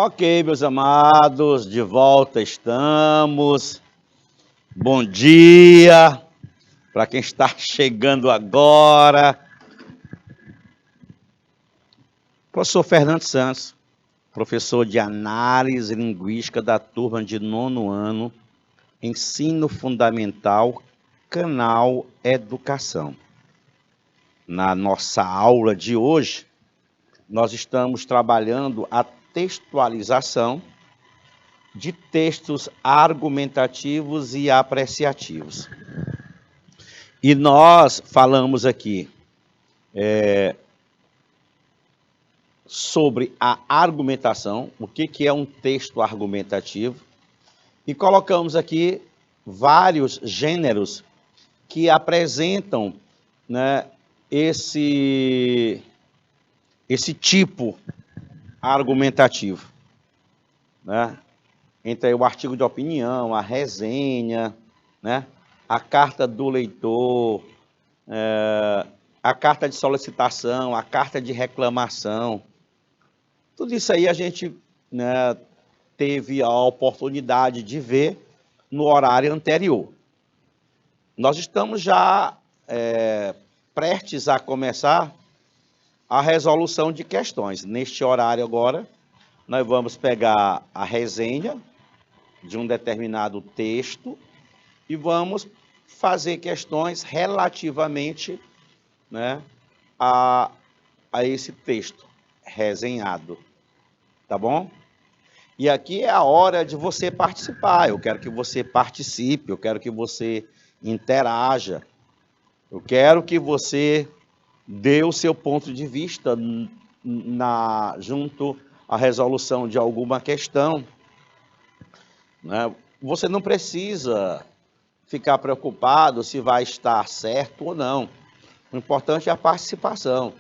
Ok, meus amados, de volta estamos. Bom dia para quem está chegando agora. Professor Fernando Santos, professor de análise linguística da turma de 9º ano, ensino fundamental, canal Educação. Na nossa aula de hoje, nós estamos trabalhando a textualização de textos argumentativos e apreciativos. E nós falamos aqui sobre a argumentação, o que é um texto argumentativo, e colocamos aqui vários gêneros que apresentam, né, esse tipo argumentativo, né? Entre o artigo de opinião, a resenha, né? A carta do leitor, a carta de solicitação, a carta de reclamação. Tudo isso aí a gente, né, teve a oportunidade de ver no horário anterior. Nós estamos já prestes a começar a resolução de questões. Neste horário agora, nós vamos pegar a resenha de um determinado texto e vamos fazer questões relativamente, né, a esse texto resenhado, tá bom? E aqui é a hora de você participar. Eu quero que você participe, eu quero que você interaja, eu quero que você dê o seu ponto de vista junto à resolução de alguma questão, né? Você não precisa ficar preocupado se vai estar certo ou não. O importante é a participação,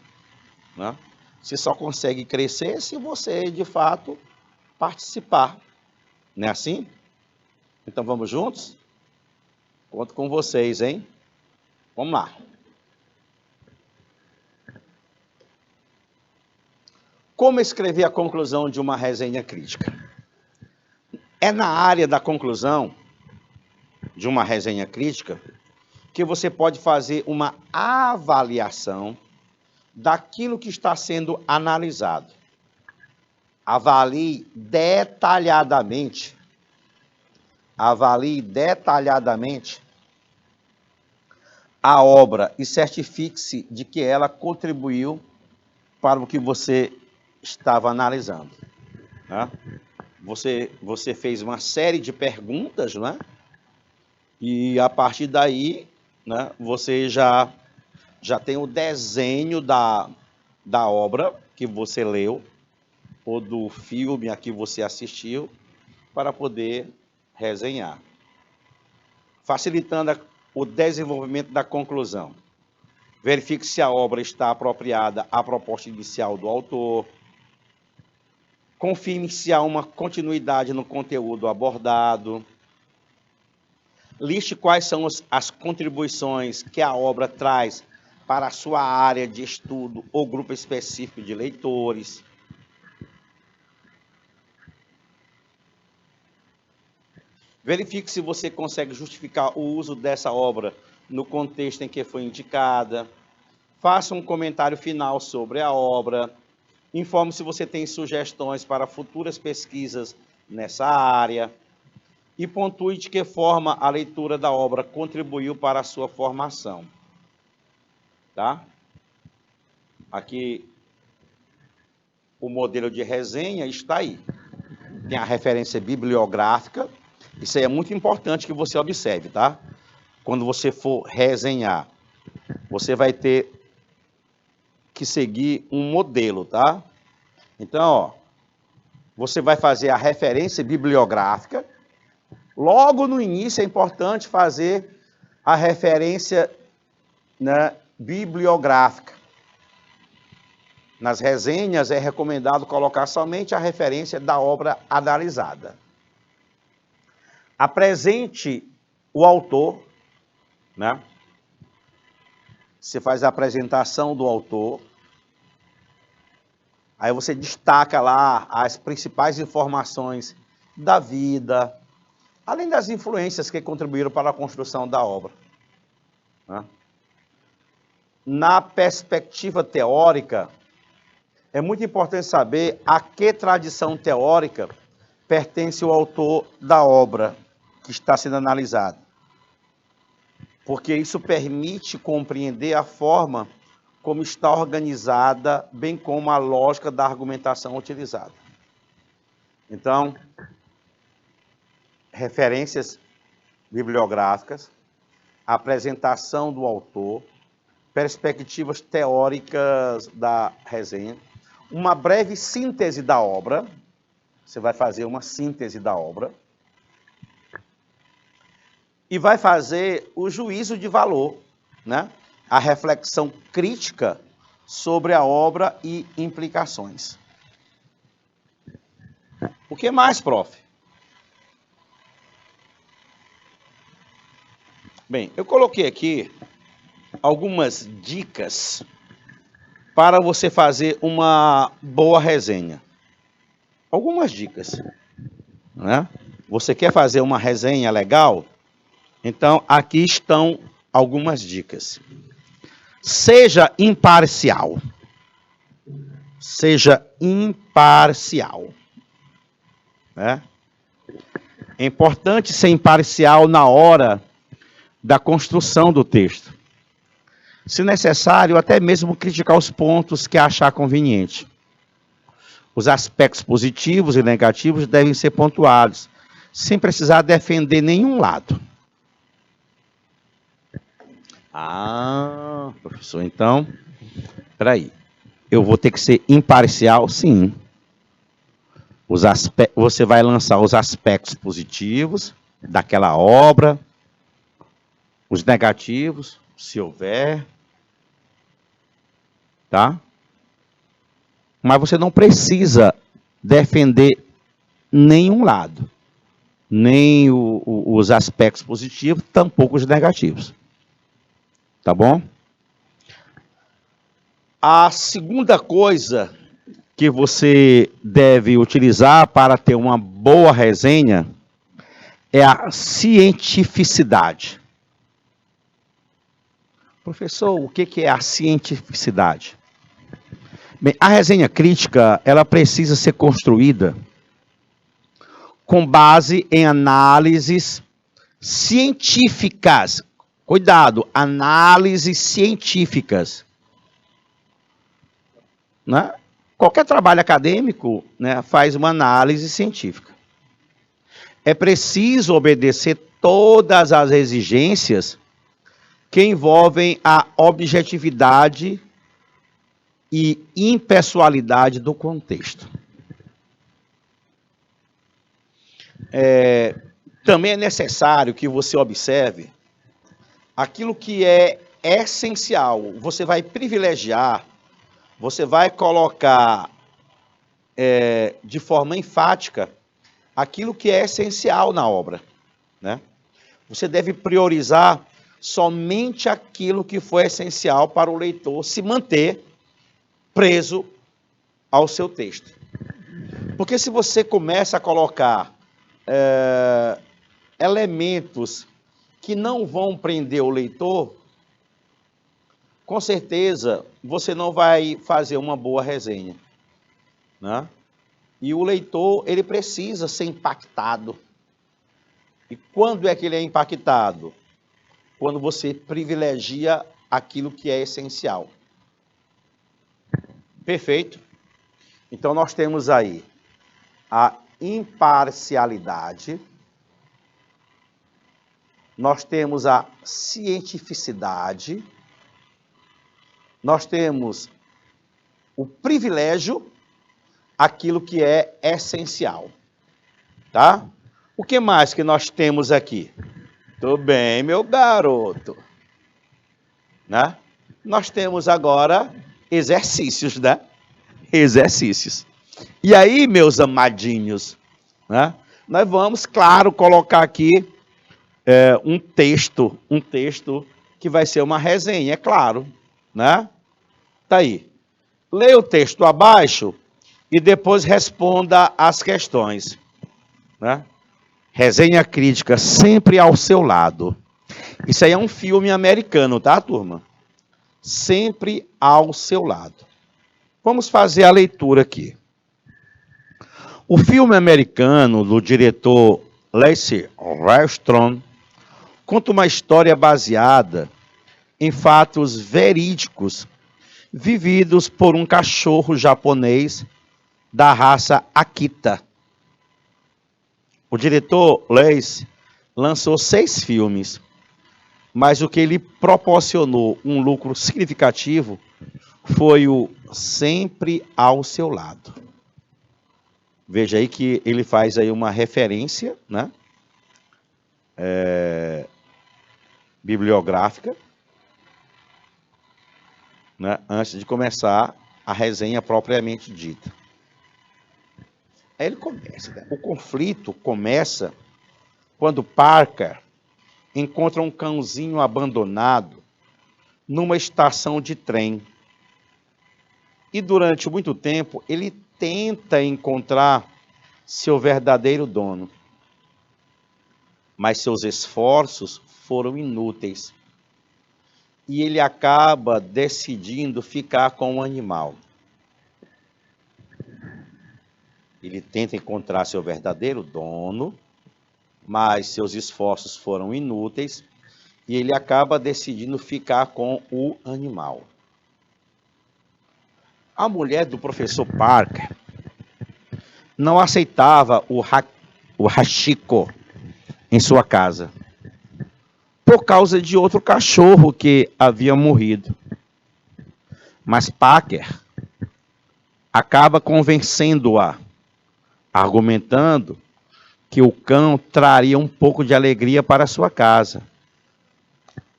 né? Você só consegue crescer se você, de fato, participar. Não é assim? Então vamos juntos? Conto com vocês, hein? Vamos lá. Como escrever a conclusão de uma resenha crítica? É na área da conclusão de uma resenha crítica que você pode fazer uma avaliação daquilo que está sendo analisado. Avalie detalhadamente a obra e certifique-se de que ela contribuiu para o que você estava analisando, né? Você fez uma série de perguntas, né? E a partir daí, né, você já tem o desenho da obra que você leu, ou do filme a que você assistiu, para poder resenhar, facilitando o desenvolvimento da conclusão. Verifique se a obra está apropriada à proposta inicial do autor. Confirme se há uma continuidade no conteúdo abordado. Liste quais são as contribuições que a obra traz para a sua área de estudo ou grupo específico de leitores. Verifique se você consegue justificar o uso dessa obra no contexto em que foi indicada. Faça um comentário final sobre a obra. Informe se você tem sugestões para futuras pesquisas nessa área. E pontue de que forma a leitura da obra contribuiu para a sua formação. Tá? Aqui o modelo de resenha está aí. Tem a referência bibliográfica. Isso aí é muito importante que você observe, tá? Quando você for resenhar, você vai ter que seguir um modelo, tá? Então, ó, você vai fazer a referência bibliográfica. Logo no início é importante fazer a referência, né, bibliográfica. Nas resenhas é recomendado colocar somente a referência da obra analisada. Apresente o autor, né? Você faz a apresentação do autor. Aí você destaca lá as principais informações da vida, além das influências que contribuíram para a construção da obra. Né? Na perspectiva teórica, é muito importante saber a que tradição teórica pertence o autor da obra que está sendo analisada. Porque isso permite compreender a forma como está organizada, bem como a lógica da argumentação utilizada. Então, referências bibliográficas, apresentação do autor, perspectivas teóricas da resenha, uma breve síntese da obra, você vai fazer uma síntese da obra, e vai fazer o juízo de valor, né? A reflexão crítica sobre a obra e implicações. O que mais, prof? Bem, eu coloquei aqui algumas dicas para você fazer uma boa resenha. Algumas dicas, né? Você quer fazer uma resenha legal? Então, aqui estão algumas dicas. Seja imparcial. Seja imparcial. Né? É importante ser imparcial na hora da construção do texto. Se necessário, até mesmo criticar os pontos que achar conveniente. Os aspectos positivos e negativos devem ser pontuados, sem precisar defender nenhum lado. Ah, professor, então, peraí. Eu vou ter que ser imparcial? Sim. Você vai lançar os aspectos positivos daquela obra, os negativos, se houver, tá? Mas você não precisa defender nenhum lado, nem os aspectos positivos, tampouco os negativos. Tá bom? A segunda coisa que você deve utilizar para ter uma boa resenha é a cientificidade. Professor, o que é a cientificidade? Bem, a resenha crítica, ela precisa ser construída com base em análises científicas. Cuidado, análises científicas. Né? Qualquer trabalho acadêmico, né, faz uma análise científica. É preciso obedecer todas as exigências que envolvem a objetividade e impessoalidade do contexto. Também é necessário que você observe aquilo que é essencial. Você vai privilegiar, você vai colocar de forma enfática aquilo que é essencial na obra. Né? Você deve priorizar somente aquilo que foi essencial para o leitor se manter preso ao seu texto. Porque se você começa a colocar elementos que não vão prender o leitor, com certeza você não vai fazer uma boa resenha. Né? E o leitor, ele precisa ser impactado. E quando é que ele é impactado? Quando você privilegia aquilo que é essencial. Perfeito? Então, nós temos aí a imparcialidade, nós temos a cientificidade, nós temos o privilégio, aquilo que é essencial. Tá? O que mais que nós temos aqui? Tudo bem, meu garoto. Né? Nós temos agora exercícios, né? Exercícios. E aí, meus amadinhos, né? Nós vamos, claro, colocar aqui um texto que vai ser uma resenha, é claro, né? Tá aí. Leia o texto abaixo e depois responda às questões, né? Resenha crítica sempre ao seu lado. Isso aí é um filme americano, tá, turma? Sempre ao seu lado. Vamos fazer a leitura aqui. O filme americano do diretor Lacey Armstrong conta uma história baseada em fatos verídicos vividos por um cachorro japonês da raça Akita. O diretor Lacey lançou 6 filmes, mas o que ele proporcionou um lucro significativo foi o Sempre ao Seu Lado. Veja aí que ele faz aí uma referência, né? Bibliográfica, né? Antes de começar a resenha propriamente dita. Aí ele começa, né? O conflito começa quando Parker encontra um cãozinho abandonado numa estação de trem. E durante muito tempo ele tenta encontrar seu verdadeiro dono. Mas seus esforços foram inúteis. E ele acaba decidindo ficar com o animal. Ele tenta encontrar seu verdadeiro dono, mas seus esforços foram inúteis e ele acaba decidindo ficar com o animal. A mulher do professor Parker não aceitava o Hachiko em sua casa, por causa de outro cachorro que havia morrido. Mas Parker acaba convencendo-a, argumentando que o cão traria um pouco de alegria para sua casa.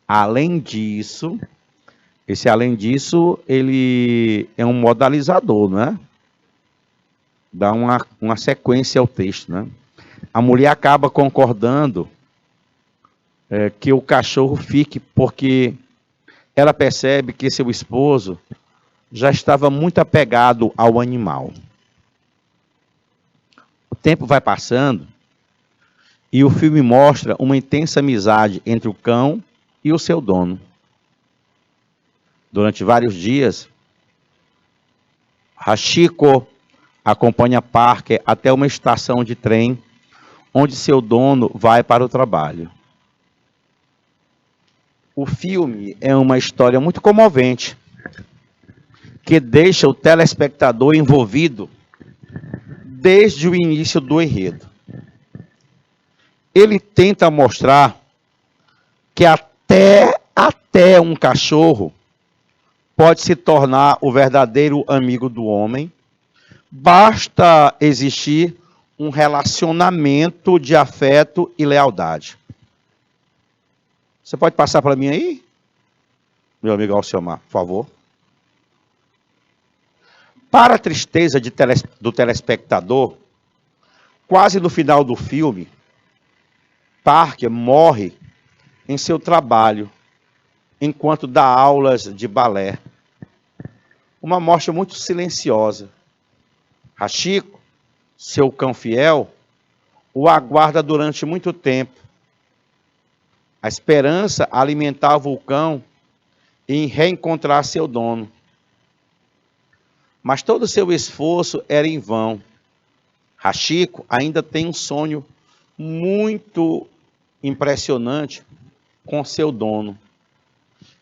Além disso, ele é um modalizador, né? Dá uma sequência ao texto, né? A mulher acaba concordando que o cachorro fique, porque ela percebe que seu esposo já estava muito apegado ao animal. O tempo vai passando e o filme mostra uma intensa amizade entre o cão e o seu dono. Durante vários dias, Hachiko acompanha Parker até uma estação de trem, onde seu dono vai para o trabalho. O filme é uma história muito comovente, que deixa o telespectador envolvido desde o início do enredo. Ele tenta mostrar que até um cachorro pode se tornar o verdadeiro amigo do homem. Basta existir um relacionamento de afeto e lealdade. Você pode passar para mim aí, meu amigo Alciomar, por favor? Para a tristeza do telespectador, quase no final do filme, Parker morre em seu trabalho, enquanto dá aulas de balé. Uma morte muito silenciosa. Hachiko, seu cão fiel, o aguarda durante muito tempo. A esperança alimentava o cão em reencontrar seu dono. Mas todo o seu esforço era em vão. Hachiko ainda tem um sonho muito impressionante com seu dono.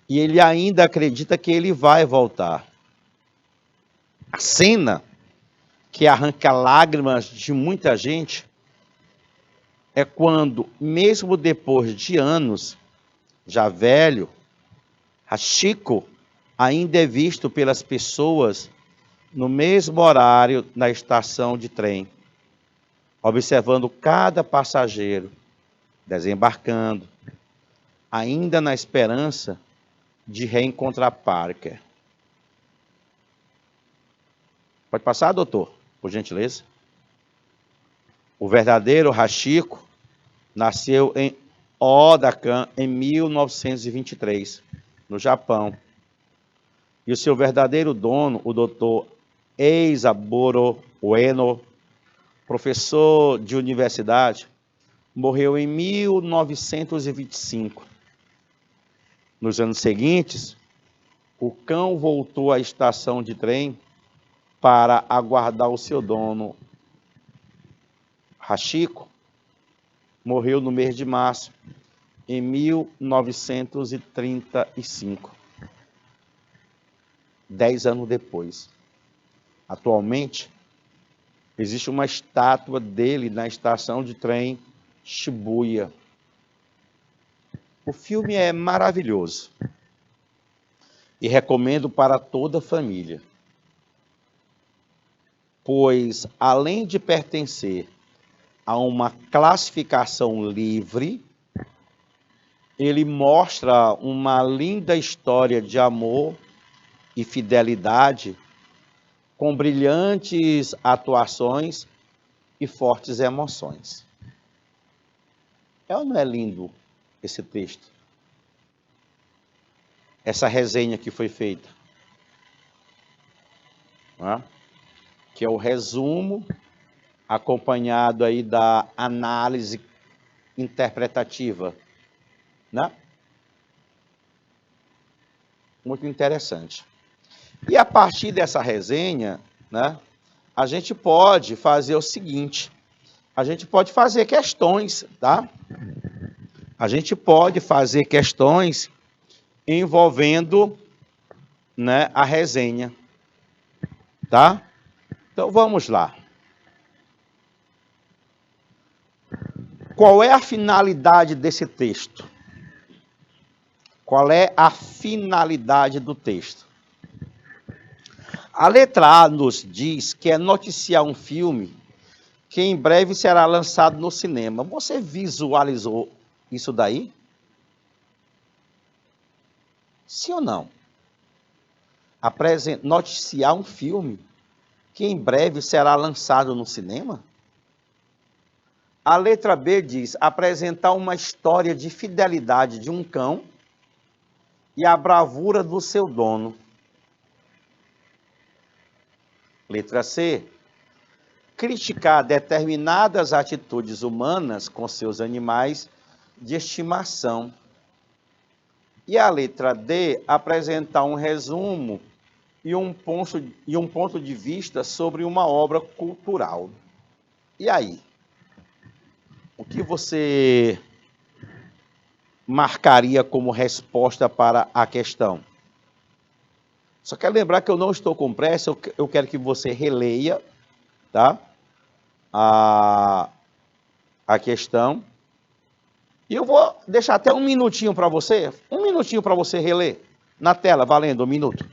E ele ainda acredita que ele vai voltar. A cena que arranca lágrimas de muita gente é quando, mesmo depois de anos, já velho, Hachiko ainda é visto pelas pessoas no mesmo horário na estação de trem, observando cada passageiro desembarcando, ainda na esperança de reencontrar Parker. Pode passar, doutor, por gentileza? O verdadeiro Hachiko nasceu em Odakan em 1923, no Japão. E o seu verdadeiro dono, o Dr. Eisaburo Bueno, professor de universidade, morreu em 1925. Nos anos seguintes, o cão voltou à estação de trem para aguardar o seu dono. Hachiko morreu no mês de março, em 1935, 10 anos depois. Atualmente, existe uma estátua dele na estação de trem Shibuya. O filme é maravilhoso e recomendo para toda a família, pois, além de pertencer a uma classificação livre, ele mostra uma linda história de amor e fidelidade, com brilhantes atuações e fortes emoções. É ou não é lindo esse texto? Essa resenha que foi feita, né? Que é o resumo acompanhado aí da análise interpretativa, né? Muito interessante. E a partir dessa resenha, né, a gente pode fazer o seguinte, a gente pode fazer questões, tá? A gente pode fazer questões envolvendo, né, a resenha, tá? Então vamos lá. Qual é a finalidade desse texto? Qual é a finalidade do texto? A letra A nos diz que é noticiar um filme que em breve será lançado no cinema. Você visualizou isso daí? Sim ou não? Noticiar um filme que em breve será lançado no cinema? A letra B diz apresentar uma história de fidelidade de um cão e a bravura do seu dono. Letra C, criticar determinadas atitudes humanas com seus animais de estimação. E a letra D, apresentar um resumo e um ponto de vista sobre uma obra cultural. E aí? O que você marcaria como resposta para a questão? Só quero lembrar que eu não estou com pressa, eu quero que você releia, tá? A questão. E eu vou deixar até um minutinho para você reler na tela, valendo 1 minuto.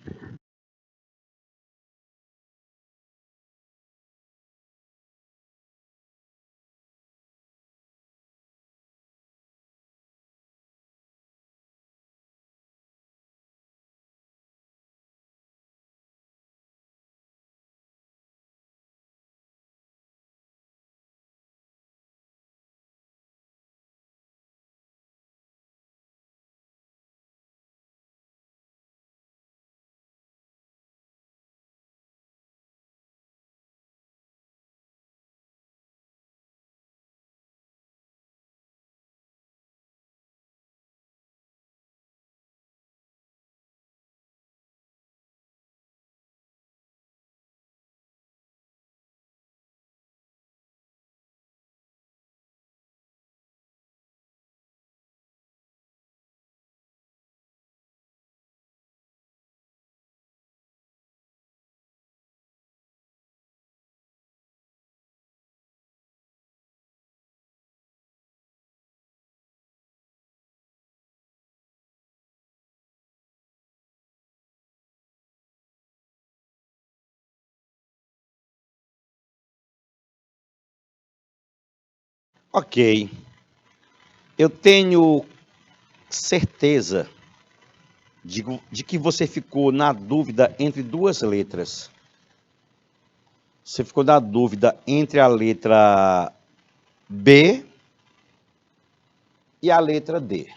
Ok. Eu tenho certeza de que você ficou na dúvida entre duas letras. Você ficou na dúvida entre a letra B e a letra D.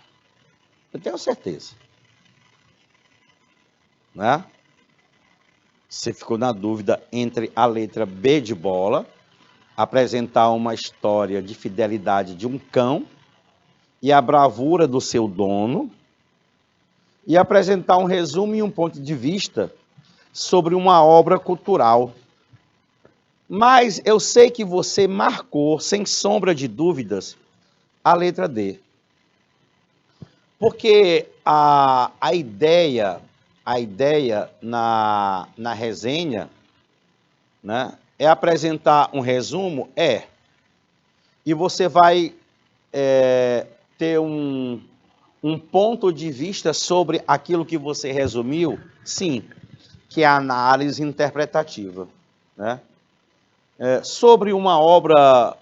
Eu tenho certeza, né? Você ficou na dúvida entre a letra B de bola, apresentar uma história de fidelidade de um cão e a bravura do seu dono, e apresentar um resumo e um ponto de vista sobre uma obra cultural. Mas eu sei que você marcou, sem sombra de dúvidas, a letra D. Porque a ideia na resenha, né, é apresentar um resumo, e você vai ter um ponto de vista sobre aquilo que você resumiu, sim, que é a análise interpretativa, né? Sobre uma obra,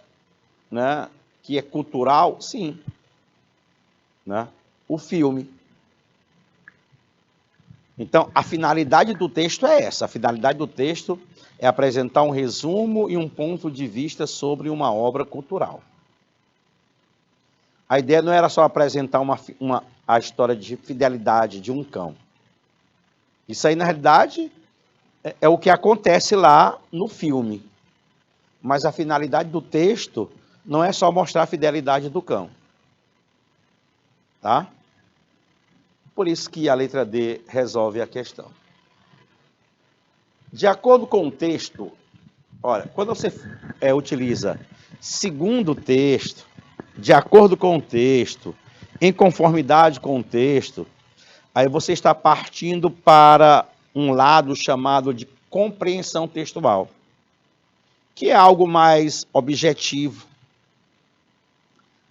né, que é cultural, sim, né? O filme. Então, a finalidade do texto é essa. A finalidade do texto é apresentar um resumo e um ponto de vista sobre uma obra cultural. A ideia não era só apresentar a história de fidelidade de um cão. Isso aí, na realidade, é o que acontece lá no filme. Mas a finalidade do texto não é só mostrar a fidelidade do cão. Tá? Por isso que a letra D resolve a questão. De acordo com o texto, olha, quando você utiliza segundo o texto, de acordo com o texto, em conformidade com o texto, aí você está partindo para um lado chamado de compreensão textual, que é algo mais objetivo,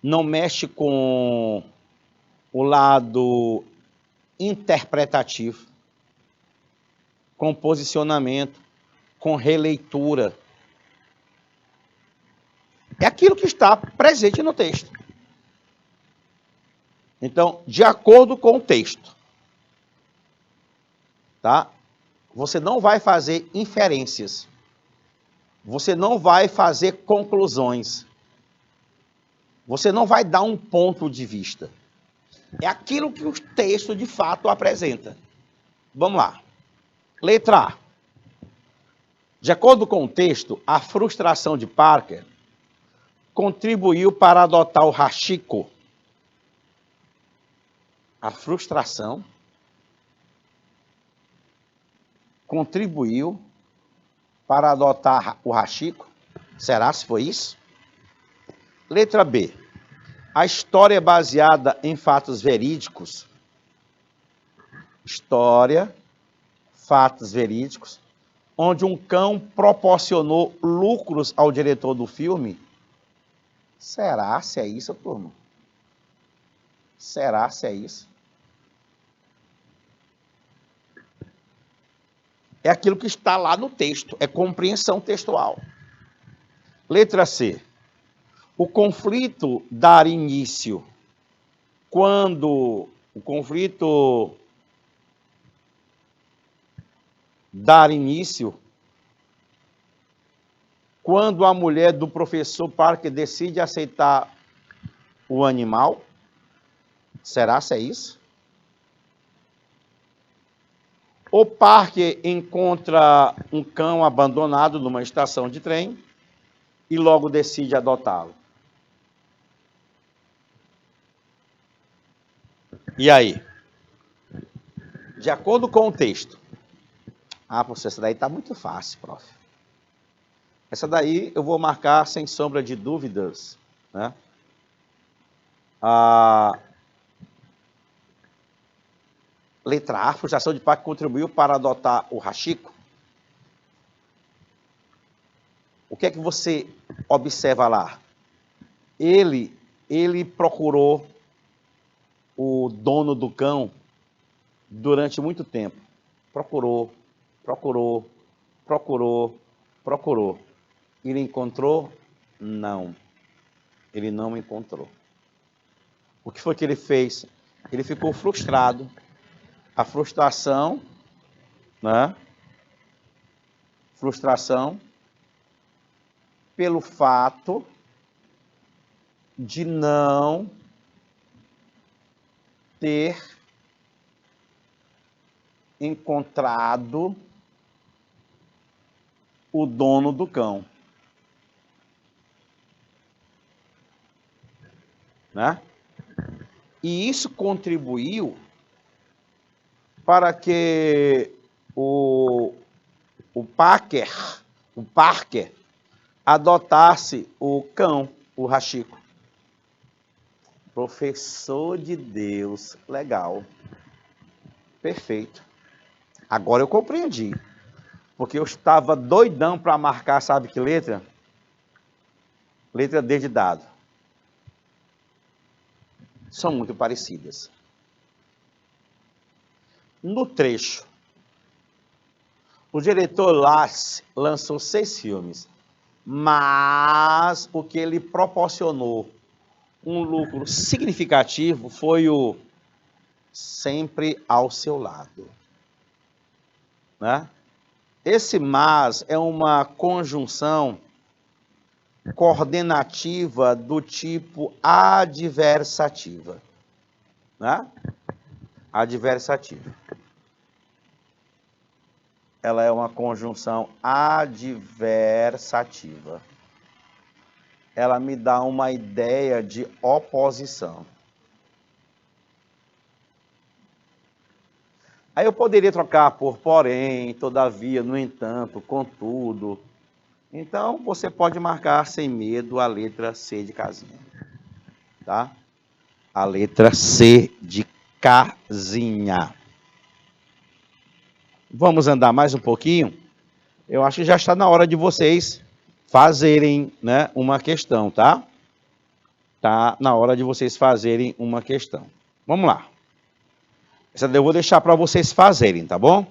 não mexe com o lado interpretativo, com posicionamento, com releitura. É aquilo que está presente no texto. Então, de acordo com o texto, tá? Você não vai fazer inferências. Você não vai fazer conclusões. Você não vai dar um ponto de vista. É aquilo que o texto de fato apresenta. Vamos lá. Letra A. De acordo com o texto, a frustração de Parker contribuiu para adotar o Hachiko. A frustração contribuiu para adotar o Hachiko? Será se foi isso? Letra B. A história é baseada em fatos verídicos. História, fatos verídicos, onde um cão proporcionou lucros ao diretor do filme. Será se é isso, turma? Será se é isso? É aquilo que está lá no texto, é compreensão textual. Letra C. O conflito dar início quando a mulher do professor Parker decide aceitar o animal. Será se é isso? O Parker encontra um cão abandonado numa estação de trem e logo decide adotá-lo. E aí? De acordo com o texto. Professor, essa daí está muito fácil, prof. Essa daí eu vou marcar sem sombra de dúvidas, né? A letra A, a frustração de Parker contribuiu para adotar o Hachiko. O que é que você observa lá? Ele procurou o dono do cão durante muito tempo. Procurou. Ele encontrou? Não. Ele não encontrou. O que foi que ele fez? Ele ficou frustrado. A frustração, né? Frustração pelo fato de não ter encontrado o dono do cão. Né? E isso contribuiu para que o Parker adotasse o cão, o Hachiko. Professor de Deus, legal, perfeito. Agora eu compreendi, porque eu estava doidão para marcar, sabe que letra? Letra D de dado. São muito parecidas. No trecho, o diretor Lars lançou 6 filmes, mas o que ele proporcionou um lucro significativo foi o Sempre ao Seu Lado. Né? Esse mas é uma conjunção coordenativa do tipo adversativa. Né? Adversativa. Ela é uma conjunção adversativa. Ela me dá uma ideia de oposição. Aí eu poderia trocar por porém, todavia, no entanto, contudo. Então, você pode marcar sem medo a letra C de casinha. Tá? A letra C de casinha. Vamos andar mais um pouquinho? Eu acho que já está na hora de vocês fazerem, né, uma questão, tá? Tá na hora de vocês fazerem uma questão. Vamos lá. Essa eu vou deixar para vocês fazerem, tá bom?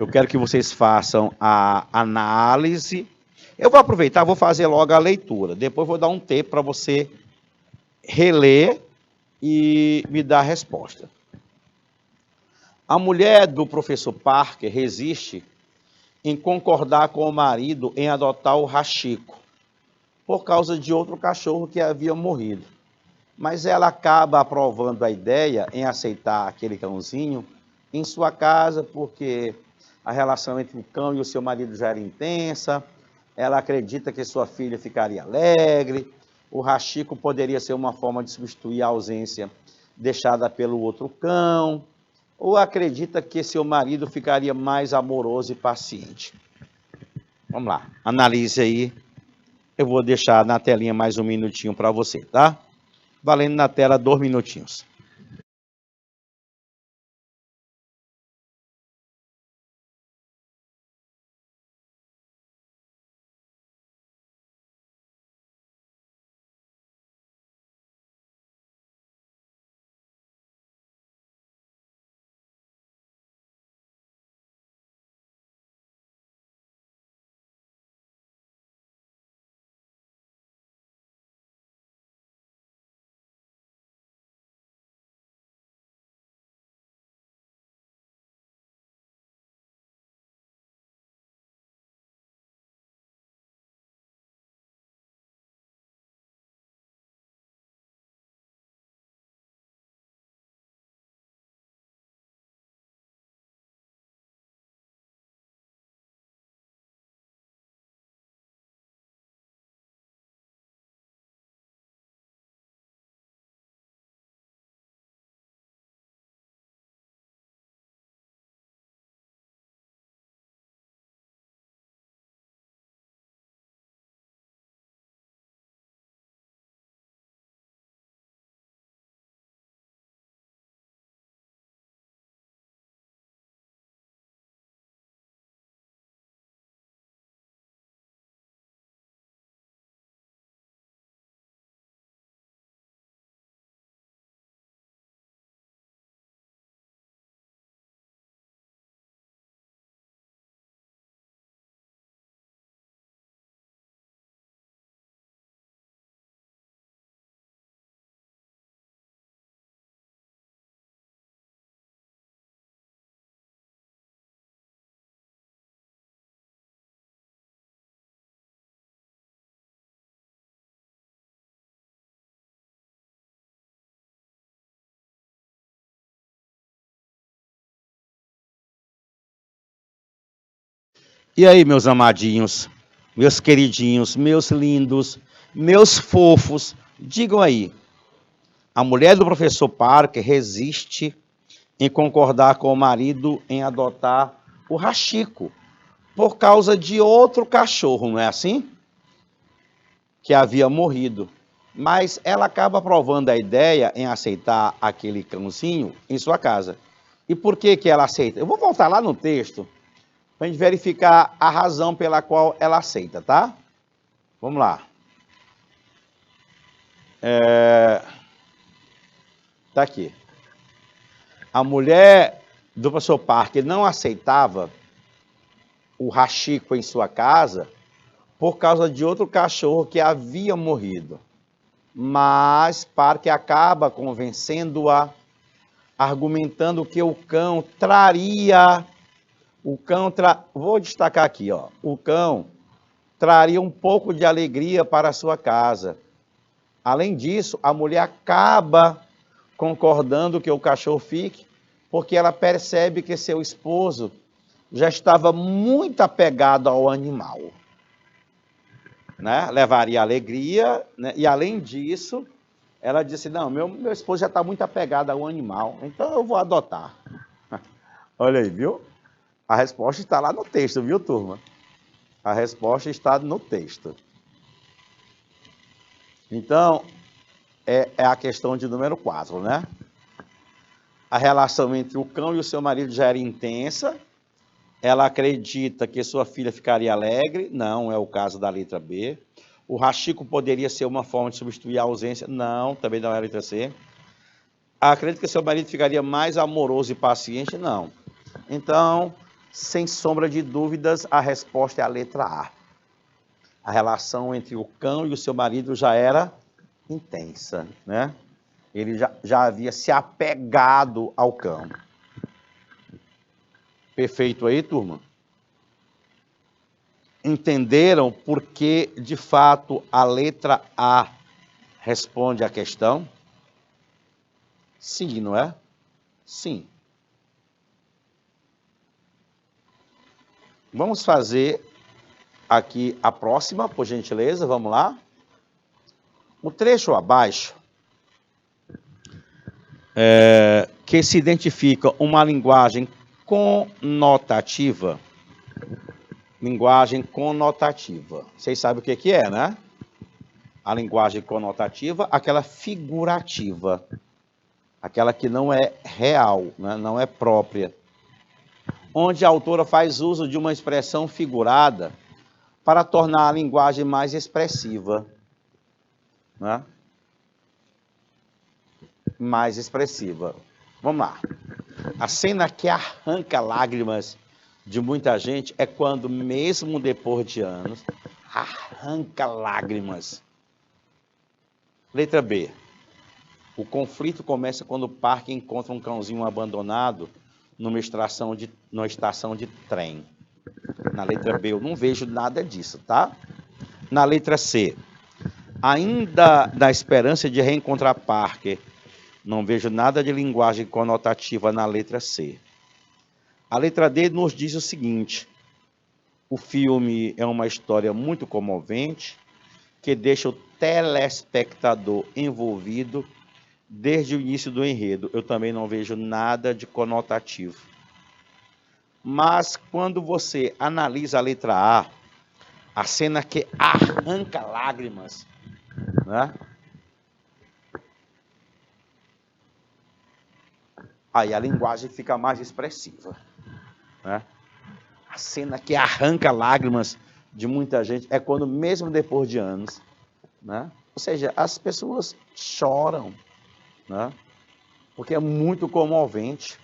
Eu quero que vocês façam a análise. Eu vou aproveitar, vou fazer logo a leitura. Depois vou dar um tempo para você reler e me dar a resposta. A mulher do professor Parker resiste em concordar com o marido em adotar o Hachiko, por causa de outro cachorro que havia morrido. Mas ela acaba aprovando a ideia em aceitar aquele cãozinho em sua casa, porque a relação entre o cão e o seu marido já era intensa, ela acredita que sua filha ficaria alegre, o Hachiko poderia ser uma forma de substituir a ausência deixada pelo outro cão, ou acredita que seu marido ficaria mais amoroso e paciente. Vamos lá, analise aí. Eu vou deixar na telinha mais um minutinho para você, tá? Valendo na tela 2 minutinhos. E aí, meus amadinhos, meus queridinhos, meus lindos, meus fofos, digam aí, a mulher do professor Parker resiste em concordar com o marido em adotar o Hachiko, por causa de outro cachorro, não é assim? Que havia morrido. Mas ela acaba aprovando a ideia em aceitar aquele cãozinho em sua casa. E por que que ela aceita? Eu vou voltar lá no texto para a gente verificar a razão pela qual ela aceita, tá? Vamos lá. Tá aqui. A mulher do professor Parker não aceitava o Hachiko em sua casa por causa de outro cachorro que havia morrido. Mas Parker acaba convencendo-a, argumentando que o cão traria, vou destacar aqui, ó, o cão traria um pouco de alegria para a sua casa. Além disso, a mulher acaba concordando que o cachorro fique, porque ela percebe que seu esposo já estava muito apegado ao animal. Né? Levaria alegria, né? E além disso, ela disse, não, meu esposo já está muito apegado ao animal, então eu vou adotar. Olha aí, viu? A resposta está lá no texto, viu, turma? A resposta está no texto. Então, é a questão de número 4, né? A relação entre o cão e o seu marido já era intensa. Ela acredita que sua filha ficaria alegre. Não, é o caso da letra B. O Hachiko poderia ser uma forma de substituir a ausência. Não, também não é a letra C. Acredita que seu marido ficaria mais amoroso e paciente. Não. Então, sem sombra de dúvidas, a resposta é a letra A. A relação entre o cão e o seu marido já era intensa, né? Ele já havia se apegado ao cão. Perfeito aí, turma? Entenderam por que, de fato, a letra A responde à questão? Sim, não é? Sim. Vamos fazer aqui a próxima, por gentileza, vamos lá. O trecho abaixo, que se identifica uma linguagem conotativa. Linguagem conotativa. Vocês sabem o que é, né? A linguagem conotativa, aquela figurativa. Aquela que não é real, né? Não é própria. Onde a autora faz uso de uma expressão figurada para tornar a linguagem mais expressiva. Né? Mais expressiva. Vamos lá. A cena que arranca lágrimas de muita gente é quando, mesmo depois de anos, arranca lágrimas. Letra B. O conflito começa quando o Parker encontra um cãozinho abandonado numa estação de trem. Na letra B, eu não vejo nada disso, tá? Na letra C, ainda da esperança de reencontrar Parker, não vejo nada de linguagem conotativa na letra C. A letra D nos diz o seguinte: o filme é uma história muito comovente, que deixa o telespectador envolvido desde o início do enredo. Eu também não vejo nada de conotativo. Mas quando você analisa a letra A, a cena que arranca lágrimas, né? Aí a linguagem fica mais expressiva, né? A cena que arranca lágrimas de muita gente é quando, mesmo depois de anos, né? Ou seja, as pessoas choram, né? Porque é muito comovente.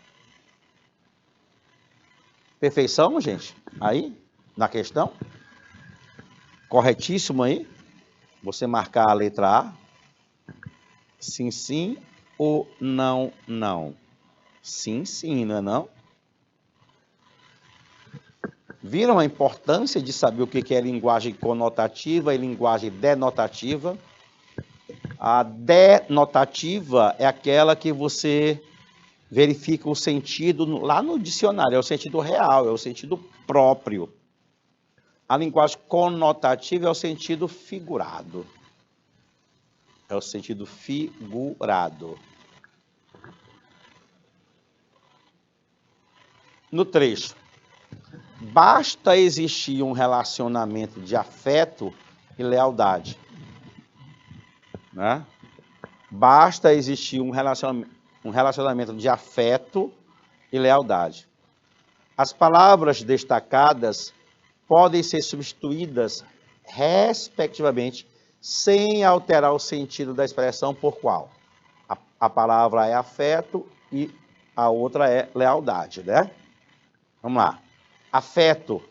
Perfeição, gente? Aí, na questão? Corretíssimo aí? Você marcar a letra A? Sim, sim ou não, não? Sim, sim, não é não? Viram a importância de saber o que é linguagem conotativa e linguagem denotativa? A denotativa é aquela que você verifica o sentido lá no dicionário, é o sentido real, é o sentido próprio. A linguagem conotativa é o sentido figurado. É o sentido figurado. No trecho, basta existir um relacionamento de afeto e lealdade. Né? Basta existir um relacionamento de afeto e lealdade. As palavras destacadas podem ser substituídas, respectivamente, sem alterar o sentido da expressão por qual? A palavra é afeto e a outra é lealdade, né? Vamos lá. Afeto.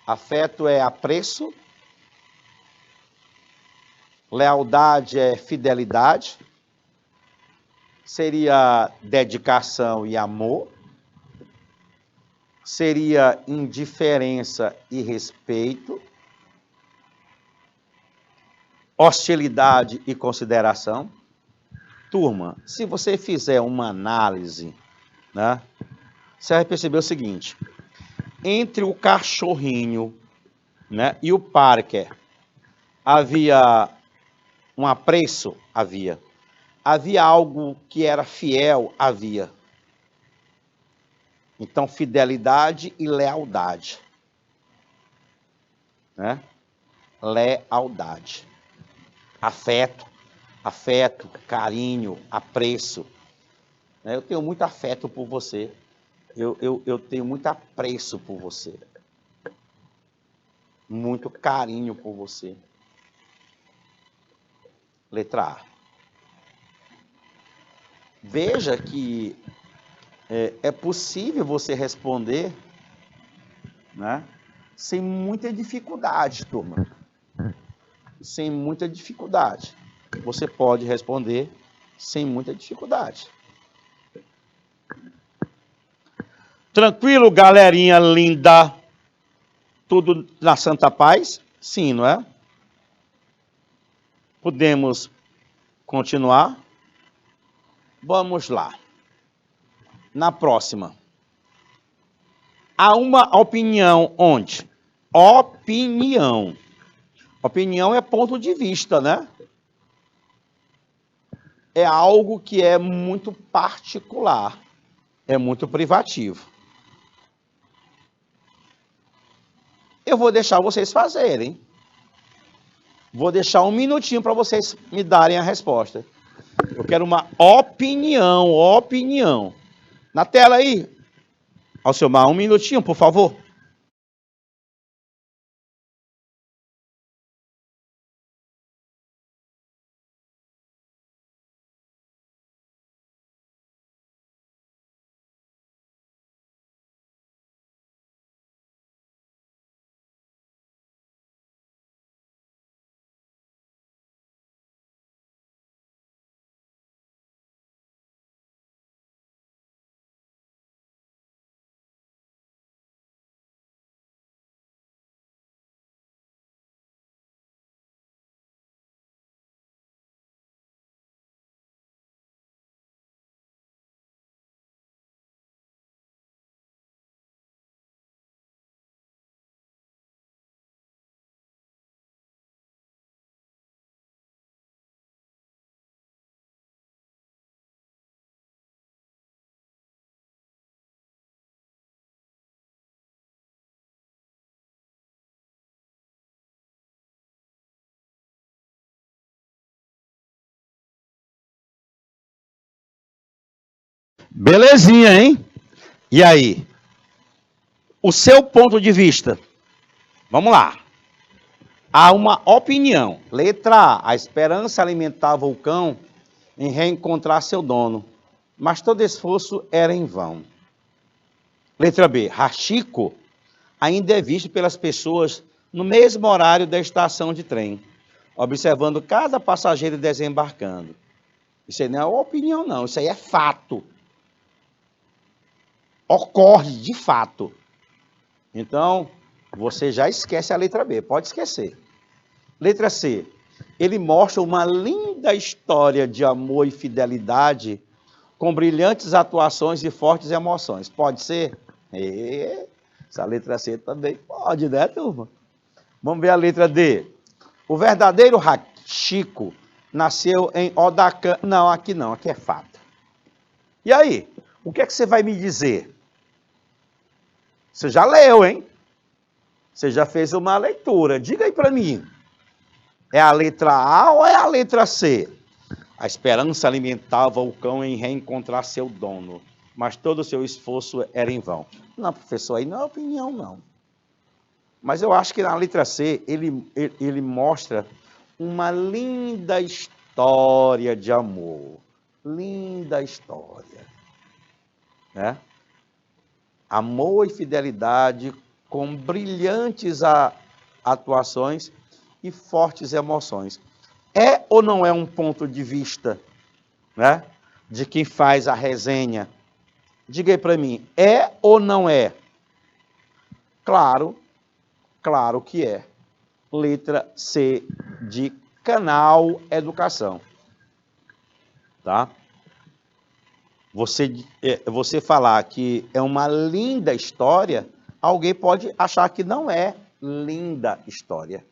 Afeto é apreço. Lealdade é fidelidade. Seria dedicação e amor. Seria indiferença e respeito. Hostilidade e consideração. Turma, se você fizer uma análise, né, você vai perceber o seguinte: entre o cachorrinho, né, e o Parker, havia um apreço? Havia. Havia algo que era fiel? Havia. Então, fidelidade e lealdade. Né? Lealdade. Afeto, carinho, apreço. Eu tenho muito afeto por você. Eu tenho muito apreço por você. Muito carinho por você. Letra A. Veja que é possível você responder, né, sem muita dificuldade, turma. Sem muita dificuldade. Você pode responder sem muita dificuldade. Tranquilo, galerinha linda? Tudo na santa paz? Sim, não é? Podemos continuar? Vamos lá. Na próxima. Há uma opinião onde? Opinião. Opinião é ponto de vista, né? É algo que é muito particular, é muito privativo. Eu vou deixar vocês fazerem. Vou deixar um minutinho para vocês me darem a resposta. Eu quero uma opinião, opinião. Na tela aí, Alcimar, um minutinho, por favor. Belezinha, hein? E aí? O seu ponto de vista? Vamos lá. Há uma opinião. Letra A. A esperança alimentava o cão em reencontrar seu dono, mas todo esforço era em vão. Letra B. Hachiko ainda é visto pelas pessoas no mesmo horário da estação de trem, observando cada passageiro desembarcando. Isso aí não é opinião, não. Isso aí é fato. Ocorre de fato. Então, você já esquece a letra B. Pode esquecer. Letra C. Ele mostra uma linda história de amor e fidelidade com brilhantes atuações e fortes emoções. Pode ser? Essa letra C também pode, né, turma? Vamos ver a letra D. O verdadeiro Hachiko nasceu em Odakan. Não, aqui é fato. E aí? O que é que você vai me dizer? Você já leu, hein? Você já fez uma leitura. Diga aí para mim. É a letra A ou é a letra C? A esperança alimentava o cão em reencontrar seu dono, mas todo o seu esforço era em vão. Não, professor, aí não é opinião, não. Mas eu acho que na letra C, ele mostra uma linda história de amor. Linda história. Né? Amor e fidelidade com brilhantes atuações e fortes emoções. É ou não é um ponto de vista, né, de quem faz a resenha? Diga aí para mim, é ou não é? Claro que é. Letra C de Canal Educação. Tá? Você falar que é uma linda história, alguém pode achar que não é linda história.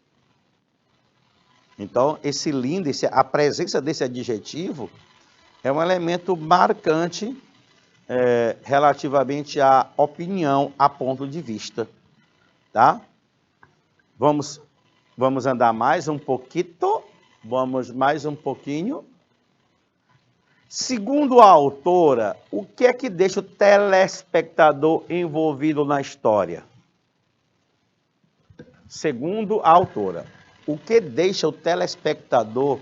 Então, esse lindo, a presença desse adjetivo é um elemento marcante relativamente à opinião, a ponto de vista. Tá? Vamos andar mais um pouquinho. Vamos mais um pouquinho. Segundo a autora, o que é que deixa o telespectador envolvido na história? Segundo a autora, o que deixa o telespectador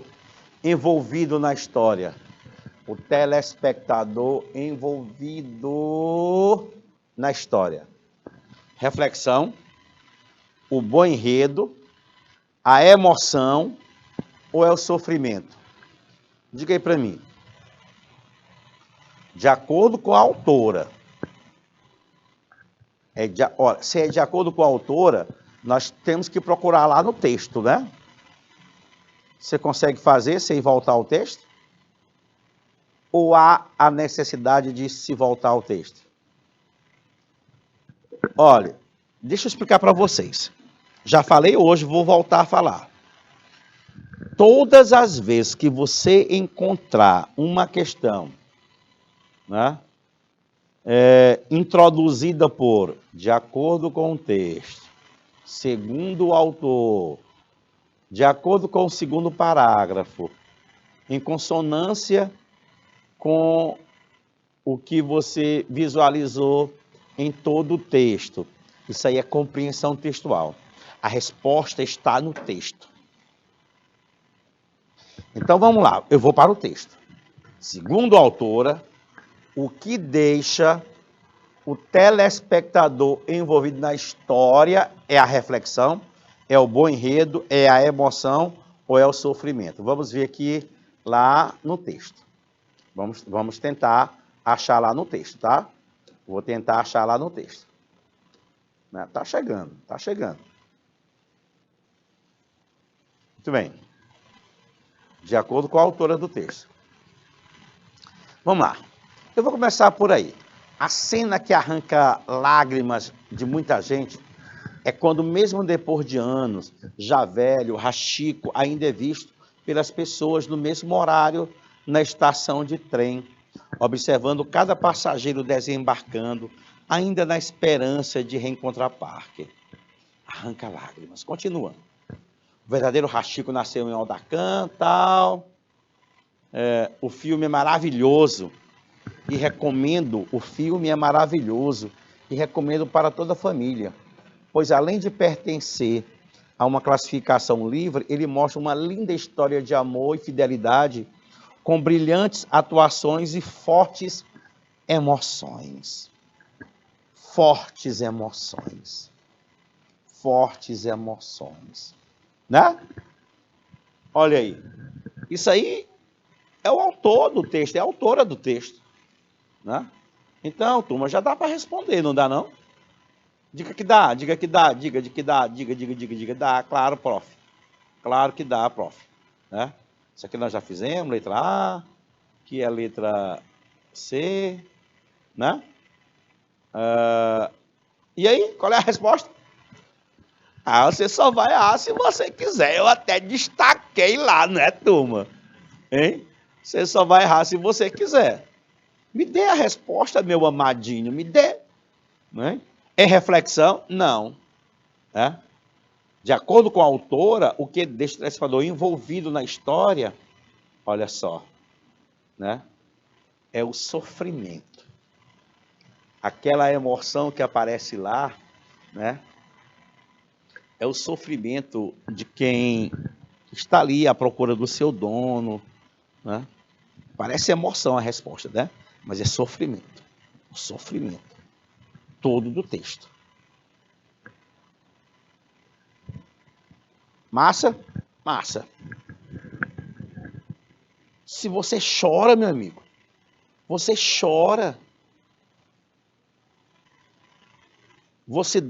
envolvido na história? O telespectador envolvido na história. Reflexão, o bom enredo, a emoção ou é o sofrimento? Diga aí para mim. De acordo com a autora, se é de acordo com a autora, nós temos que procurar lá no texto, né? Você consegue fazer sem voltar ao texto? Ou há a necessidade de se voltar ao texto? Olha, deixa eu explicar para vocês. Já falei hoje, vou voltar a falar. Todas as vezes que você encontrar uma questão, né, introduzida por, de acordo com o texto, segundo o autor, de acordo com o segundo parágrafo, em consonância com o que você visualizou em todo o texto. Isso aí é compreensão textual. A resposta está no texto. Então vamos lá, eu vou para o texto. Segundo a autora, o que deixa o telespectador envolvido na história é a reflexão, é o bom enredo, é a emoção ou é o sofrimento? Vamos ver aqui lá no texto. Vamos tentar achar lá no texto, tá? Vou tentar achar lá no texto. Tá chegando, tá chegando. Muito bem. De acordo com a autora do texto. Vamos lá. Eu vou começar por aí. A cena que arranca lágrimas de muita gente é quando, mesmo depois de anos, já velho, Hachiko ainda é visto pelas pessoas no mesmo horário na estação de trem, observando cada passageiro desembarcando, ainda na esperança de reencontrar Parker. Arranca lágrimas. Continuando. O verdadeiro Hachiko nasceu em Odakan, tal. O filme é maravilhoso. E recomendo, o filme é maravilhoso e recomendo para toda a família, pois além de pertencer a uma classificação livre, ele mostra uma linda história de amor e fidelidade com brilhantes atuações e fortes emoções. Fortes emoções. Fortes emoções. Né? Olha aí. Isso aí é o autor do texto, é a autora do texto. Né? Então, turma, já dá para responder, não dá não? Diga que dá, diga que dá, diga que dá, diga, dá, claro, prof. Claro que dá, prof. Né? Isso aqui nós já fizemos, letra A, que é a letra C, né? E aí, qual é a resposta? Ah, você só vai errar se você quiser. Eu até destaquei lá, né, turma? Hein? Você só vai errar se você quiser. Me dê a resposta, meu amadinho, me dê. Né? É reflexão? Não. É? De acordo com a autora, o que deixa o telespectador envolvido na história, olha só, né? É o sofrimento. Aquela emoção que aparece lá, né? É o sofrimento de quem está ali à procura do seu dono, né? Parece emoção a resposta, né? Mas é sofrimento. O sofrimento todo do texto. Massa? Massa. Se você chora, meu amigo, você chora. Você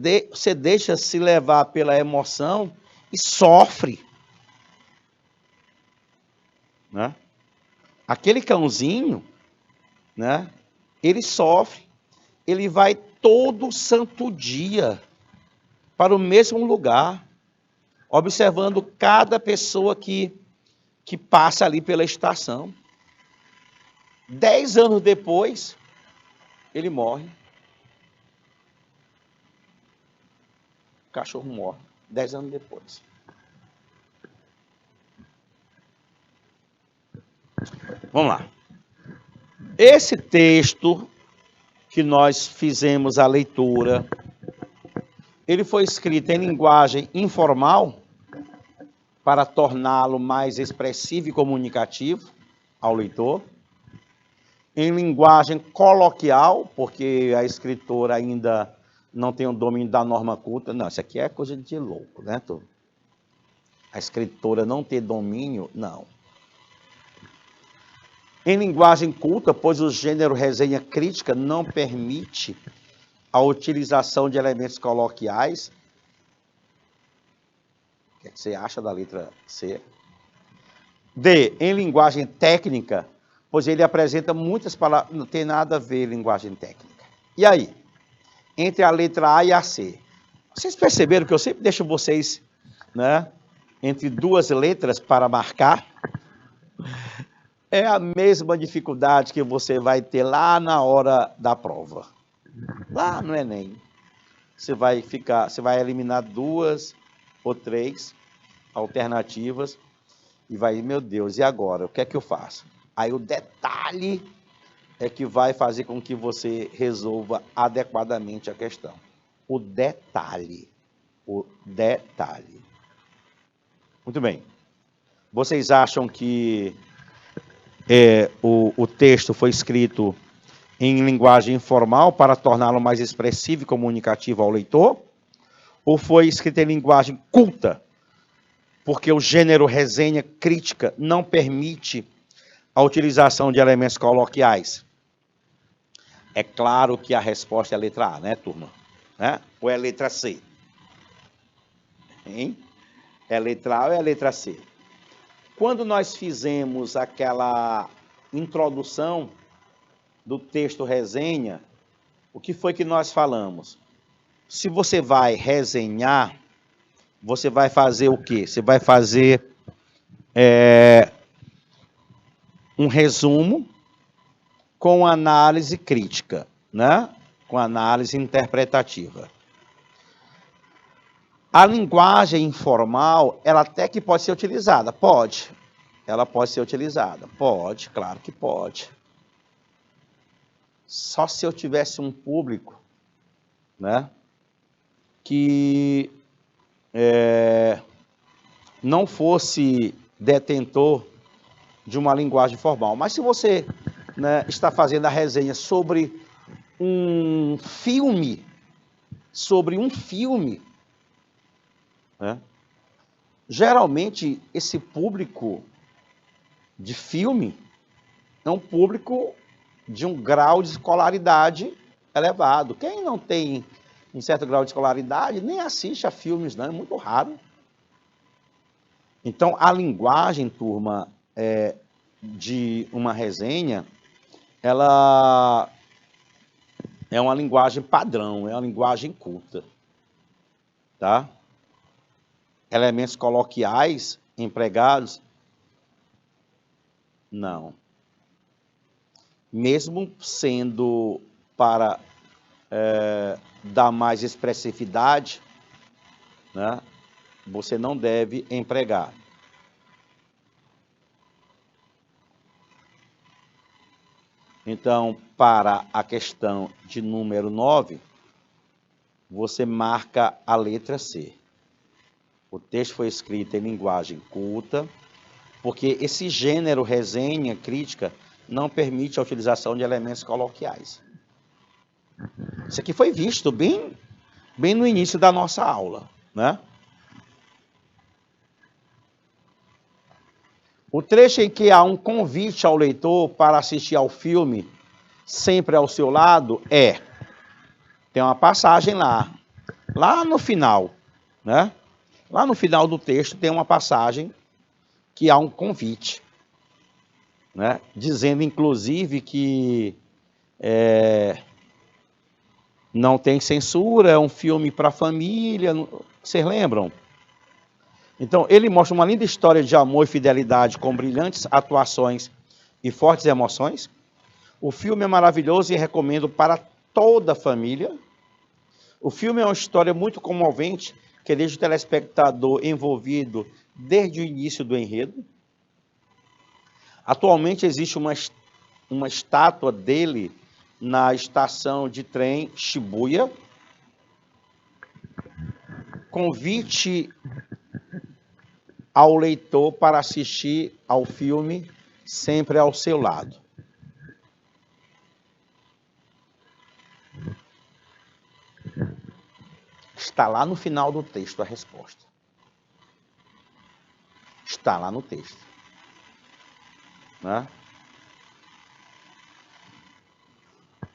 deixa se levar pela emoção e sofre. Né? Aquele cãozinho, né? Ele sofre. Ele vai todo santo dia para o mesmo lugar, observando cada pessoa que passa ali pela estação. 10 anos depois, ele morre. O cachorro morre. 10 anos depois. Vamos lá. Esse texto que nós fizemos a leitura, ele foi escrito em linguagem informal para torná-lo mais expressivo e comunicativo ao leitor. Em linguagem coloquial, porque a escritora ainda não tem o domínio da norma culta. Não, isso aqui é coisa de louco, né, turma? A escritora não ter domínio, não. Em linguagem culta, pois o gênero resenha crítica não permite a utilização de elementos coloquiais. O que é que você acha da letra C? D, em linguagem técnica, pois ele apresenta muitas palavras, não tem nada a ver linguagem técnica. E aí? Entre a letra A e a C. Vocês perceberam que eu sempre deixo vocês, né, entre duas letras para marcar? É a mesma dificuldade que você vai ter lá na hora da prova. Lá no Enem. Você vai eliminar 2 ou 3 alternativas e vai, meu Deus, e agora? O que é que eu faço? Aí o detalhe é que vai fazer com que você resolva adequadamente a questão. O detalhe. O detalhe. Muito bem. Vocês acham que o texto foi escrito em linguagem informal para torná-lo mais expressivo e comunicativo ao leitor? Ou foi escrito em linguagem culta, porque o gênero resenha crítica não permite a utilização de elementos coloquiais? É claro que a resposta é a letra A, né, turma? Ou é a letra C? Hein? É a letra A ou é a letra C? Quando nós fizemos aquela introdução do texto resenha, o que foi que nós falamos? Se você vai resenhar, você vai fazer o quê? Você vai fazer um resumo com análise crítica, né? Com análise interpretativa. A linguagem informal, ela até que pode ser utilizada. Pode. Ela pode ser utilizada. Pode, claro que pode. Só se eu tivesse um público, né, que não fosse detentor de uma linguagem formal. Mas se você, né, está fazendo a resenha sobre um filme, né, geralmente esse público de filme é um público de um grau de escolaridade elevado. Quem não tem um certo grau de escolaridade nem assiste a filmes, não, é muito raro. Então, a linguagem, turma, de uma resenha, ela é uma linguagem padrão, é uma linguagem culta, tá? elementos coloquiais empregados? Não. Mesmo sendo para dar mais expressividade, né, você não deve empregar. Então, para a questão de número 9, você marca a letra C. O texto foi escrito em linguagem culta, porque esse gênero resenha crítica não permite a utilização de elementos coloquiais. Isso aqui foi visto bem no início da nossa aula, né? O trecho em que há um convite ao leitor para assistir ao filme Sempre ao Seu Lado tem uma passagem lá no final, né? Lá no final do texto tem uma passagem que há um convite, né? Dizendo, inclusive, que não tem censura, é um filme para família. Vocês lembram? Então, ele mostra uma linda história de amor e fidelidade com brilhantes atuações e fortes emoções. O filme é maravilhoso e recomendo para toda a família. O filme é uma história muito comovente que deixa o telespectador envolvido desde o início do enredo. Atualmente existe uma estátua dele na estação de trem Shibuya. Convite ao leitor para assistir ao filme Sempre ao Seu Lado. Está lá no final do texto a resposta. Está lá no texto, né?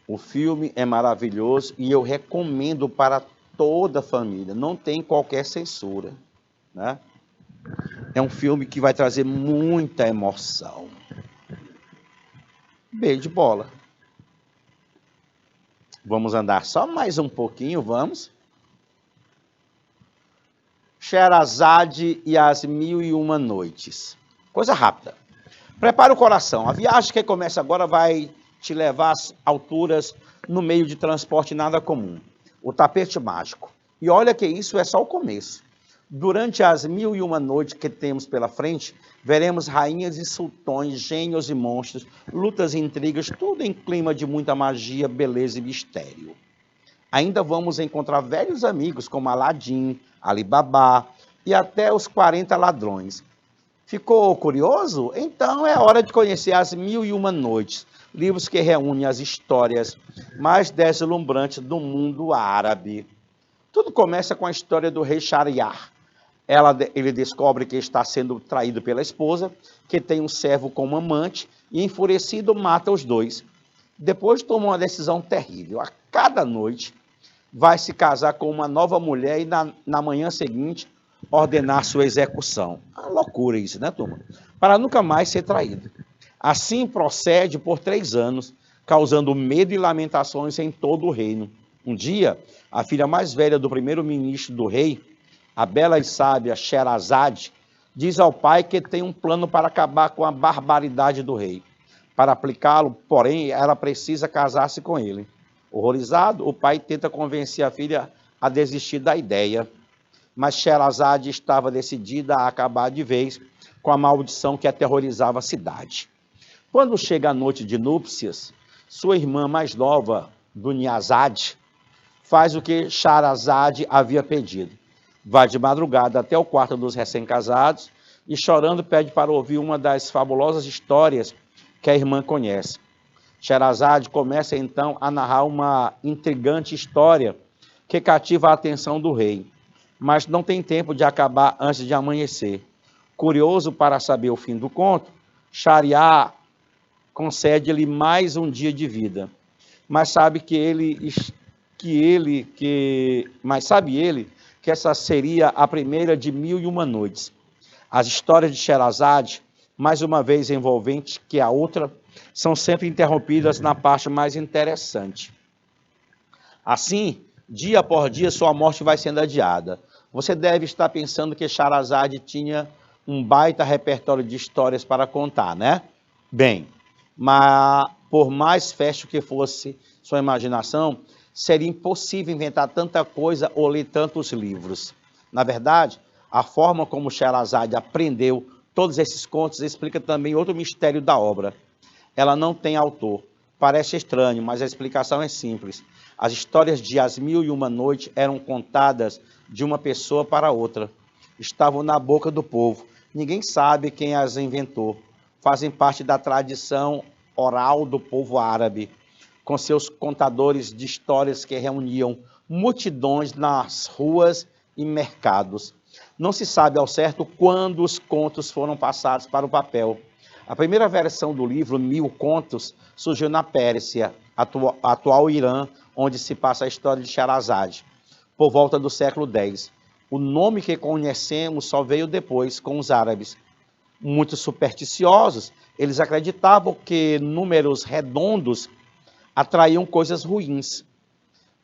O filme é maravilhoso e eu recomendo para toda a família. Não tem qualquer censura, né? É um filme que vai trazer muita emoção. Beijo de bola. Vamos andar só mais um pouquinho, vamos. Sherazade e as 1001 Noites. Coisa rápida. Prepara o coração. A viagem que começa agora vai te levar às alturas no meio de transporte nada comum. O tapete mágico. E olha que isso é só o começo. Durante as 1001 noites que temos pela frente, veremos rainhas e sultões, gênios e monstros, lutas e intrigas, tudo em clima de muita magia, beleza e mistério. Ainda vamos encontrar velhos amigos como Aladim, Alibaba e até os 40 ladrões. Ficou curioso? Então é hora de conhecer as 1001 Noites, livros que reúnem as histórias mais deslumbrantes do mundo árabe. Tudo começa com a história do rei Shahryar. Ele descobre que está sendo traído pela esposa, que tem um servo como amante, e enfurecido mata os dois. Depois toma uma decisão terrível. A cada noite vai se casar com uma nova mulher e na manhã seguinte ordenar sua execução. Uma loucura isso, né, turma? Para nunca mais ser traído. Assim procede por 3 anos, causando medo e lamentações em todo o reino. Um dia, a filha mais velha do primeiro-ministro do rei, a bela e sábia Sherazade, diz ao pai que tem um plano para acabar com a barbaridade do rei. Para aplicá-lo, porém, ela precisa casar-se com ele. Horrorizado, o pai tenta convencer a filha a desistir da ideia. Mas Sherazade estava decidida a acabar de vez com a maldição que aterrorizava a cidade. Quando chega a noite de núpcias, sua irmã mais nova, Dunyazade, faz o que Sherazade havia pedido. Vai de madrugada até o quarto dos recém-casados e, chorando, pede para ouvir uma das fabulosas histórias que a irmã conhece. Sherazade começa então a narrar uma intrigante história que cativa a atenção do rei, mas não tem tempo de acabar antes de amanhecer. Curioso para saber o fim do conto, Shahryar concede-lhe mais um dia de vida, mas sabe que essa seria a primeira de 1001 noites. As histórias de Sherazade, mais uma vez envolventes que a outra, são sempre interrompidas na parte mais interessante. Assim, dia por dia, sua morte vai sendo adiada. Você deve estar pensando que Sherazade tinha um baita repertório de histórias para contar, né? Bem, mas por mais fértil que fosse sua imaginação, seria impossível inventar tanta coisa ou ler tantos livros. Na verdade, a forma como Sherazade aprendeu todos esses contos explica também outro mistério da obra. Ela não tem autor. Parece estranho, mas a explicação é simples. As histórias de As Mil e Uma Noites eram contadas de uma pessoa para outra. Estavam na boca do povo. Ninguém sabe quem as inventou. Fazem parte da tradição oral do povo árabe, com seus contadores de histórias que reuniam multidões nas ruas e mercados. Não se sabe ao certo quando os contos foram passados para o papel. A primeira versão do livro, 1000 Contos, surgiu na Pérsia, atual Irã, onde se passa a história de Sherazade, por volta do século X. O nome que conhecemos só veio depois, com os árabes. Muito supersticiosos, eles acreditavam que números redondos atraíam coisas ruins.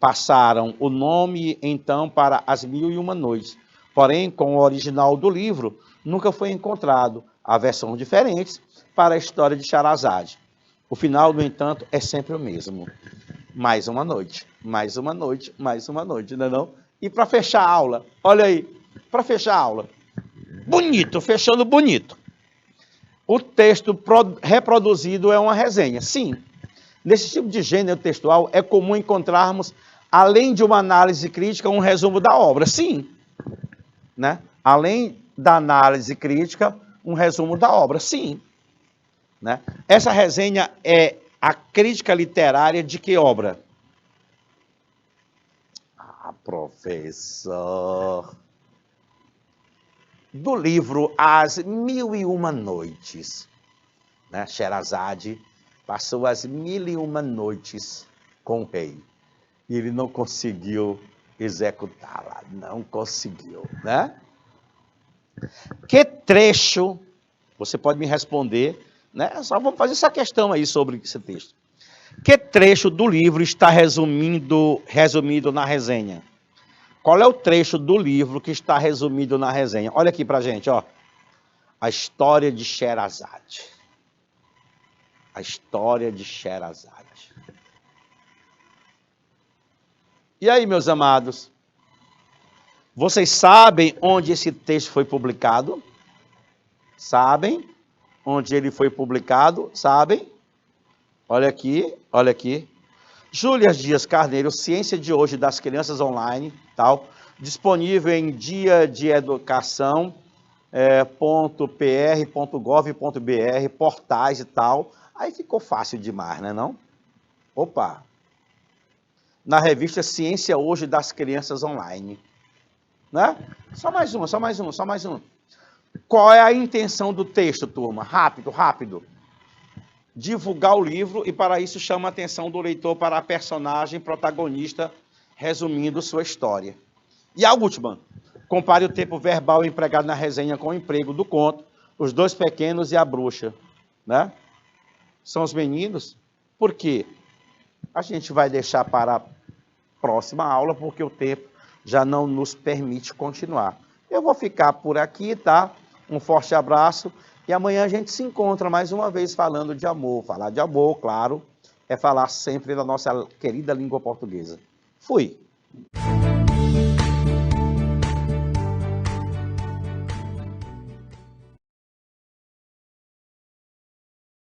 Passaram o nome, então, para As Mil e Uma Noites. Porém, com o original do livro, nunca foi encontrado. Há versões diferentes para a história de Sherazade. O final, no entanto, é sempre o mesmo. Mais uma noite, mais uma noite, mais uma noite, não é não? E para fechar a aula, olha aí, para fechar a aula, bonito, fechando bonito. O texto reproduzido é uma resenha. Sim, nesse tipo de gênero textual é comum encontrarmos, além de uma análise crítica, um resumo da obra. Sim, né? Além da análise crítica, um resumo da obra. Sim, né? Essa resenha é a crítica literária de que obra? Ah, professor, do livro As Mil e Uma Noites, né? Sherazade passou as 1001 noites com o rei e ele não conseguiu executá-la, não conseguiu, né? Que trecho, você pode me responder, né? Só vamos fazer essa questão aí sobre esse texto. Que trecho do livro está resumido na resenha? Qual é o trecho do livro que está resumido na resenha? Olha aqui pra gente, ó. A história de Sherazade. A história de Sherazade. E aí, meus amados? Vocês sabem onde esse texto foi publicado? Sabem onde ele foi publicado? Sabem? Olha aqui, olha aqui. Júlia Dias Carneiro, Ciência de Hoje das Crianças Online, tal, disponível em diadeeducação.pr.gov.br, portais e tal. Aí ficou fácil demais, né, não? Opa! Na revista Ciência Hoje das Crianças Online. Né? Só mais uma. Qual é a intenção do texto, turma? Rápido, rápido. Divulgar o livro e, para isso, chama a atenção do leitor para a personagem protagonista, resumindo sua história. E a última, compare o tempo verbal empregado na resenha com o emprego do conto, Os Dois Pequenos e a Bruxa. Né? São os meninos? Por quê? A gente vai deixar para a próxima aula, porque o tempo já não nos permite continuar. Eu vou ficar por aqui, tá? Um forte abraço. E amanhã a gente se encontra mais uma vez falando de amor. Falar de amor, claro, é falar sempre da nossa querida língua portuguesa. Fui!